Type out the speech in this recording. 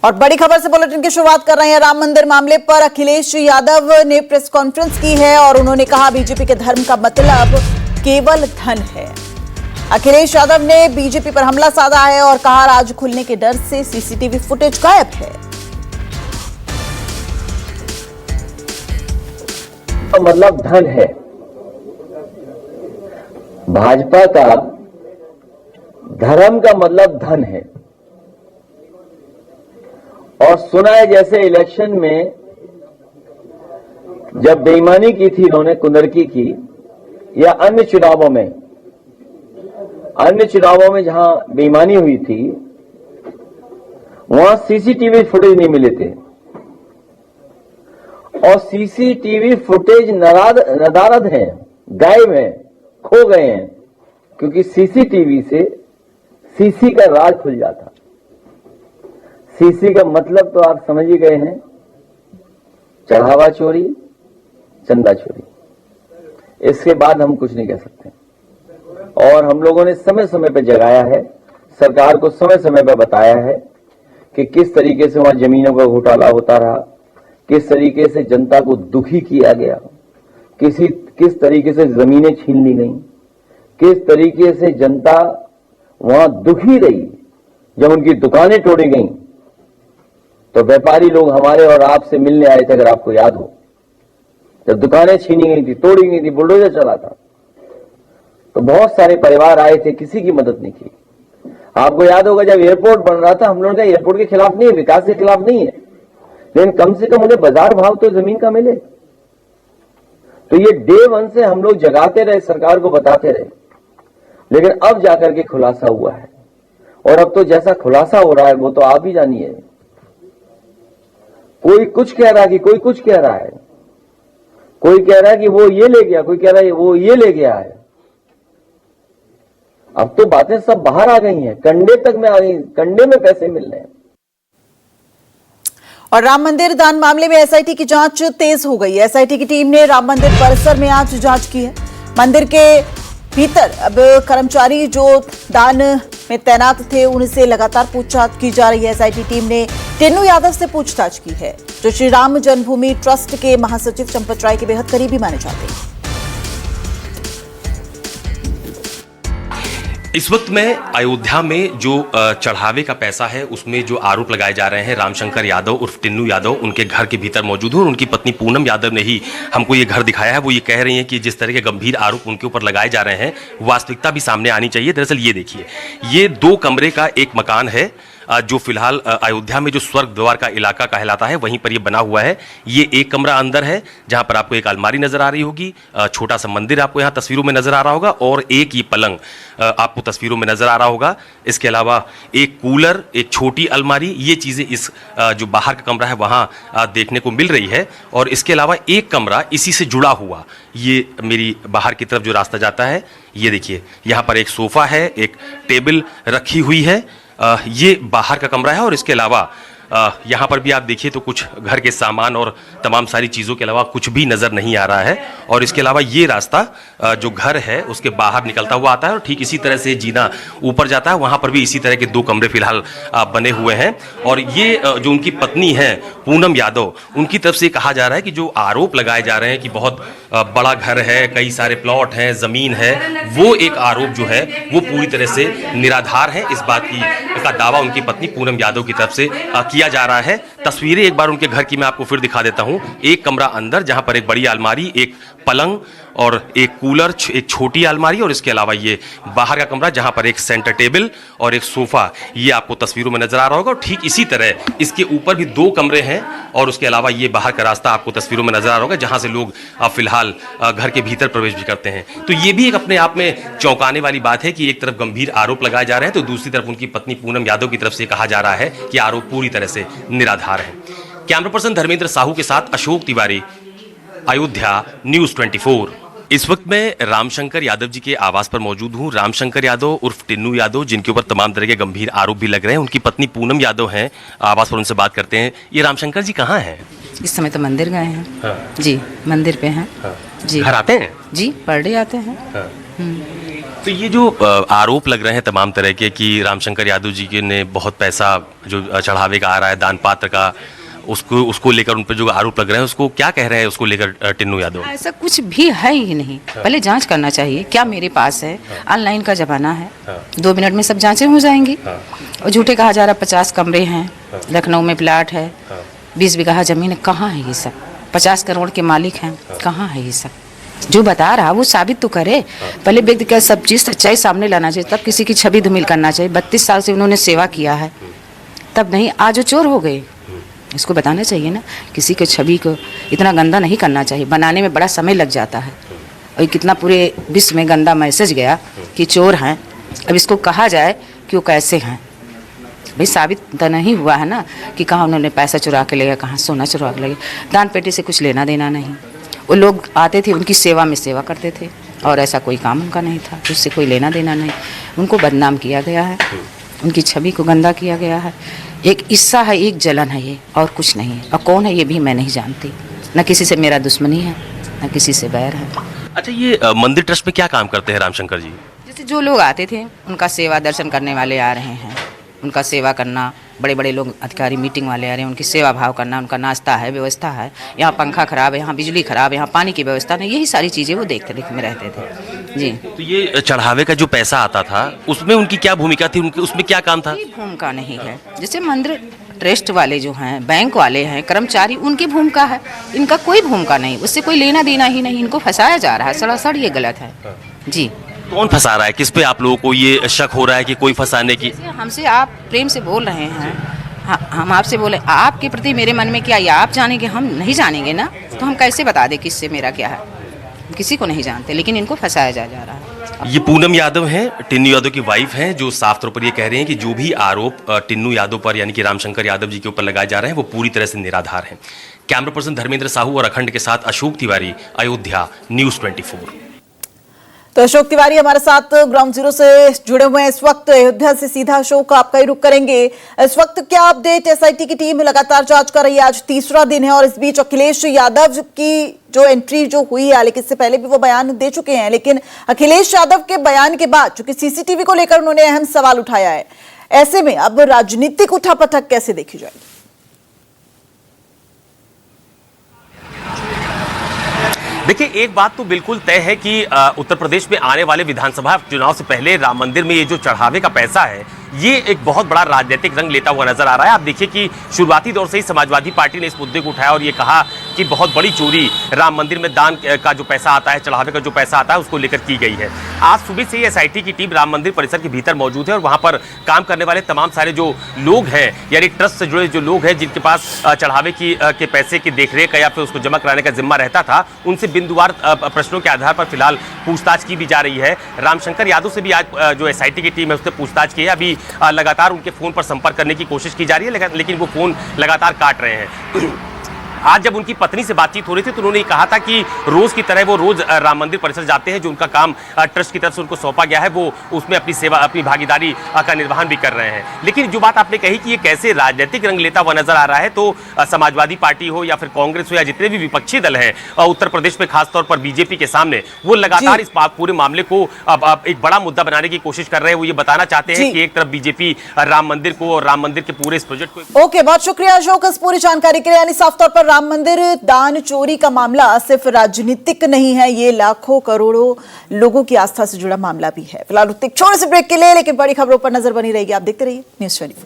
और बड़ी खबर से बुलेटिन की शुरुआत कर रहे हैं। राम मंदिर मामले पर अखिलेश यादव ने प्रेस कॉन्फ्रेंस की है और उन्होंने कहा बीजेपी के धर्म का मतलब केवल धन है। अखिलेश यादव ने बीजेपी पर हमला साधा है और कहा राज खुलने के डर से सीसीटीवी फुटेज गायब है। मतलब धन है। भाजपा का धर्म का मतलब धन है। और सुना है जैसे इलेक्शन में जब बेईमानी की थी इन्होंने कुंदरकी की, या अन्य चुनावों में जहां बेईमानी हुई थी वहां सीसीटीवी फुटेज नहीं मिले थे। और सीसीटीवी फुटेज नदारद हैं, गायब हैं, खो गए हैं, क्योंकि सीसीटीवी से सीसी का राज खुल जाता। सीसी का मतलब तो आप समझ ही गए हैं, चढ़ावा चोरी, चंदा चोरी। इसके बाद हम कुछ नहीं कह सकते। और हम लोगों ने समय समय पर जगाया है, सरकार को समय समय पर बताया है कि किस तरीके से वहां जमीनों का घोटाला होता रहा, किस तरीके से जनता को दुखी किया गया, किस तरीके से जमीनें छीन ली गई, किस तरीके से जनता वहां दुखी रही। जब उनकी दुकानें तोड़ी गई तो व्यापारी लोग हमारे और आपसे मिलने आए थे, अगर आपको याद हो। जब दुकानें छीनी गई थी, तोड़ी गई थी, बुलडोजर चला था, तो बहुत सारे परिवार आए थे, किसी की मदद नहीं की। आपको याद होगा जब एयरपोर्ट बन रहा था, हम लोगों ने एयरपोर्ट के खिलाफ नहीं है, विकास के खिलाफ नहीं है, लेकिन कम से कम उन्हें बाजार भाव तो जमीन का मिले। तो ये डे वन से हम लोग जगाते रहे, सरकार को बताते रहे, लेकिन अब जाकर के खुलासा हुआ है। और अब तो जैसा खुलासा हो रहा है वो तो आप ही जानिए। कोई कुछ कह रहा है कि कोई कुछ कह रहा है, कोई कह रहा है कि वो ये ले गया, कोई कह रहा है वो ये ले गया है। अब तो बातें सब बाहर आ गई हैं, कंडे तक में आ गई, कंडे में पैसे मिल रहे हैं। और राम मंदिर दान मामले में एसआईटी की जांच तेज हो गई है। एसआईटी की टीम ने राम मंदिर परिसर में आज जांच की है। मंदिर के भीतर अब कर्मचारी जो दान में तैनात थे उनसे लगातार पूछताछ की जा रही है। एसआईटी टीम ने टिन्नू यादव से पूछताछ की है, जो श्री राम जन्मभूमि ट्रस्ट के महासचिव चंपत राय के बेहद करीबी माने जाते हैं। इस वक्त में अयोध्या में जो चढ़ावे का पैसा है उसमें जो आरोप लगाए जा रहे हैं, रामशंकर यादव उर्फ टिन्नू यादव उनके घर के भीतर मौजूद हूँ। उनकी पत्नी पूनम यादव ने ही हमको ये घर दिखाया है। वो ये कह रही हैं कि जिस तरह के गंभीर आरोप उनके ऊपर लगाए जा रहे हैं वास्तविकता भी सामने आनी चाहिए। दरअसल ये देखिए, ये 2 कमरे का एक मकान है जो फिलहाल अयोध्या में जो स्वर्ग द्वार का इलाका कहलाता है वहीं पर ये बना हुआ है। ये एक कमरा अंदर है जहां पर आपको एक अलमारी नजर आ रही होगी, छोटा सा मंदिर आपको यहाँ तस्वीरों में नजर आ रहा होगा, और एक ये पलंग आपको तस्वीरों में नजर आ रहा होगा। इसके अलावा एक कूलर, एक छोटी अलमारी, ये चीजें इस जो बाहर का कमरा है वहां देखने को मिल रही है। और इसके अलावा एक कमरा इसी से जुड़ा हुआ, ये मेरी बाहर की तरफ जो रास्ता जाता है, ये देखिए यहाँ पर एक सोफा है, एक टेबल रखी हुई है। ये बाहर का कमरा है। और इसके अलावा यहाँ पर भी आप देखिए तो कुछ घर के सामान और तमाम सारी चीज़ों के अलावा कुछ भी नज़र नहीं आ रहा है। और इसके अलावा ये रास्ता जो घर है उसके बाहर निकलता हुआ आता है और ठीक इसी तरह से जीना ऊपर जाता है। वहाँ पर भी इसी तरह के 2 कमरे फिलहाल बने हुए हैं। और ये जो उनकी पत्नी है पूनम यादव, उनकी तरफ से कहा जा रहा है कि जो आरोप लगाए जा रहे हैं कि बहुत बड़ा घर है, कई सारे प्लॉट हैं, ज़मीन है, वो एक आरोप जो है वो पूरी तरह से निराधार है। इस बात का दावा उनकी पत्नी पूनम यादव की तरफ से किया जा रहा है। तस्वीरें एक बार उनके घर की मैं आपको फिर दिखा देता हूं। एक कमरा अंदर जहां पर एक बड़ी अलमारी, एक पलंग और एक कूलर, एक छोटी अलमारी, और इसके अलावा ये बाहर का कमरा जहां पर एक सेंटर टेबल और एक सोफा, ये आपको तस्वीरों में नजर आ रहा होगा। और ठीक इसी तरह इसके ऊपर भी 2 कमरे हैं और उसके अलावा ये बाहर का रास्ता आपको तस्वीरों में नजर आ रहा होगा जहां से लोग फिलहाल घर के भीतर प्रवेश भी करते हैं। तो ये भी एक अपने आप में चौंकाने वाली बात है कि एक तरफ गंभीर आरोप लगाए जा रहे हैं तो दूसरी तरफ उनकी पत्नी पूनम यादव की तरफ से कहा जा रहा है कि आरोप पूरी तरह से निराधार है। कैमरा पर्सन धर्मेंद्र साहू के साथ अशोक तिवारी, अयोध्या न्यूज़ 24। इस वक्त मैं रामशंकर यादव जी के आवास पर मौजूद हूं। रामशंकर यादव उर्फ टिन्नू यादव, जिनके ऊपर तमाम तरह के गंभीर आरोप भी लग रहे हैं, उनकी पत्नी पूनम यादव हैं आवास पर, उनसे बात करते हैं। ये रामशंकर जी कहाँ हैं? इस समय तो मंदिर गए हैं। हाँ। जी मंदिर पे हैं। हाँ। जी घर आते हैं? जी, पर डे आते हैं। तो ये जो आरोप लग रहे हैं तमाम तरह के कि रामशंकर यादव जी के ने बहुत पैसा जो चढ़ावे का आ रहा है दान पात्र का, उसको लेकर उन पर जो आरोप लग रहे हैं, उसको क्या कह रहे हैं उसको लेकर टिन्नू यादव? ऐसा कुछ भी है ही नहीं। पहले जांच करना चाहिए क्या मेरे पास है। ऑनलाइन का जमाना है, 2 मिनट में सब जांचें हो जाएंगी। और झूठे कहा जा रहा 50 कमरे हैं, लखनऊ में प्लाट है, 20 बीघा जमीन है। कहाँ है ये सब? 50 करोड़ के मालिक हैं, कहाँ है ये सब? जो बता रहा वो साबित तो करे। पहले व्यक्ति का सब चीज़ सच्चाई सामने लाना चाहिए, तब किसी की छवि धूमिल करना चाहिए। 32 साल से उन्होंने सेवा किया है, तब नहीं आज वो चोर हो गए। इसको बताना चाहिए ना, किसी के छवि को इतना गंदा नहीं करना चाहिए। बनाने में बड़ा समय लग जाता है, और कितना पूरे विश्व में गंदा मैसेज गया कि चोर हैं। अब इसको कहा जाए कि वो कैसे हैं, भाई साबित तो नहीं हुआ है ना कि कहाँ उन्होंने पैसा चुरा के ले गया, कहाँ सोना चुरा के ले गया। दान पेटी से कुछ लेना देना नहीं। वो लोग आते थे, उनकी सेवा में सेवा करते थे, और ऐसा कोई काम उनका नहीं था, उससे कोई लेना देना नहीं। उनको बदनाम किया गया है, उनकी छवि को गंदा किया गया है। एक ईर्ष्या है, एक जलन है, ये और कुछ नहीं है। और कौन है ये भी मैं नहीं जानती। न किसी से मेरा दुश्मनी है, न किसी से बैर है। अच्छा, ये मंदिर ट्रस्ट में क्या काम करते हैं रामशंकर जी? जैसे जो लोग आते थे उनका सेवा, दर्शन करने वाले आ रहे हैं, उनका सेवा करना, बड़े बड़े लोग अधिकारी मीटिंग वाले आ रहे हैं, उनकी सेवा भाव करना, उनका नाश्ता है, व्यवस्था है। यहाँ पंखा खराब है, यहाँ बिजली खराब है, यहाँ पानी की व्यवस्था नहीं, यही सारी चीज़ें वो देखते में रहते थे जी। तो ये चढ़ावे का जो पैसा आता था उसमें उनकी क्या भूमिका थी, उनकी उसमें क्या काम था? कोई भूमिका नहीं है। जैसे मंदिर ट्रस्ट वाले जो हैं, बैंक वाले हैं, कर्मचारी, उनकी भूमिका है। इनका कोई भूमिका नहीं, उससे कोई लेना देना ही नहीं। इनको फंसाया जा रहा है, सरासर ये गलत है जी। कौन फंसा रहा है? किस पे आप लोगों को ये शक हो रहा है कि कोई फंसाने की? हमसे आप प्रेम से बोल रहे हैं, हम आपसे बोले, आपके प्रति मेरे मन में क्या ये आप जानेंगे, हम नहीं जानेंगे ना, तो हम कैसे बता दें किससे मेरा क्या है? किसी को नहीं जानते, लेकिन इनको फंसाया जा रहा है। ये पूनम यादव हैं, टिन्नू यादव की वाइफ हैं, जो साफ तौर पर ये कह रहे हैं कि जो भी आरोप टिन्नू यादव पर यानी कि रामशंकर यादव जी के ऊपर लगाए जा रहे हैं वो पूरी तरह से निराधार हैं। कैमरा पर्सन धर्मेंद्र साहू और अखंड के साथ अशोक तिवारी, अयोध्या, न्यूज़ 24। तो अशोक तिवारी हमारे साथ ग्राउंड जीरो से जुड़े हुए हैं इस वक्त। अयोध्या से सीधा अशोक आपका ही रुख करेंगे। इस वक्त क्या अपडेट? एसआईटी की टीम लगातार जांच कर रही है, आज तीसरा दिन है, और इस बीच अखिलेश यादव की जो एंट्री जो हुई है, लेकिन इससे पहले भी वो बयान दे चुके हैं, लेकिन अखिलेश यादव के बयान के बाद चूंकि सीसीटीवी को लेकर उन्होंने अहम सवाल उठाया है, ऐसे में अब राजनीतिक उठापटक कैसे देखी जाएगी? देखिए, एक बात तो बिल्कुल तय है कि उत्तर प्रदेश में आने वाले विधानसभा चुनाव से पहले राम मंदिर में ये जो चढ़ावे का पैसा है, ये एक बहुत बड़ा राजनीतिक रंग लेता हुआ नजर आ रहा है। आप देखिए कि शुरुआती दौर से ही समाजवादी पार्टी ने इस मुद्दे को उठाया और ये कहा कि बहुत बड़ी चोरी राम मंदिर में दान का जो पैसा आता है, चढ़ावे का जो पैसा आता है, उसको लेकर की गई है। आज सुबह से ही एसआईटी की टीम राम मंदिर परिसर के भीतर मौजूद है और वहां पर काम करने वाले तमाम सारे जो लोग हैं, यानी ट्रस्ट से जुड़े जो लोग हैं, जिनके पास चढ़ावे के पैसे की देखरेख या फिर उसको जमा कराने का जिम्मा रहता था, उनसे बिंदुवार प्रश्नों के आधार पर फिलहाल पूछताछ की भी जा रही है। रामशंकर यादव से भी आज जो एसआईटी की टीम है उससे पूछताछ की है। अभी लगातार उनके फोन पर संपर्क करने की कोशिश की जा रही है, लेकिन वो फोन लगातार काट रहे हैं। आज जब उनकी पत्नी से बातचीत हो रही थी तो उन्होंने कहा था कि रोज की तरह वो रोज राम मंदिर परिसर जाते हैं, जो उनका काम ट्रस्ट की तरफ से उनको सौंपा गया है, वो उसमें अपनी सेवा, अपनी भागीदारी का निर्वहन भी कर रहे हैं। लेकिन जो बात आपने कही कि ये कैसे राजनीतिक रंग लेता हुआ नजर आ रहा है, तो समाजवादी पार्टी हो या फिर कांग्रेस हो या जितने भी विपक्षी दल हैं उत्तर प्रदेश में, खासतौर पर बीजेपी के सामने, वो लगातार इस पूरे मामले को अब एक बड़ा मुद्दा बनाने की कोशिश कर रहे हैं। वो ये बताना चाहते हैं कि एक तरफ बीजेपी राम मंदिर को और राम मंदिर के पूरे इस प्रोजेक्ट को। ओके, बहुत शुक्रिया अशोक इस पूरी जानकारी के लिए। यानी साफ तौर पर राम मंदिर दान चोरी का मामला सिर्फ राजनीतिक नहीं है, ये लाखों करोड़ों लोगों की आस्था से जुड़ा मामला भी है। फिलहाल एक छोटे से ब्रेक के लिए, लेकिन बड़ी खबरों पर नजर बनी रहेगी। आप देखते रहिए न्यूज़ 24।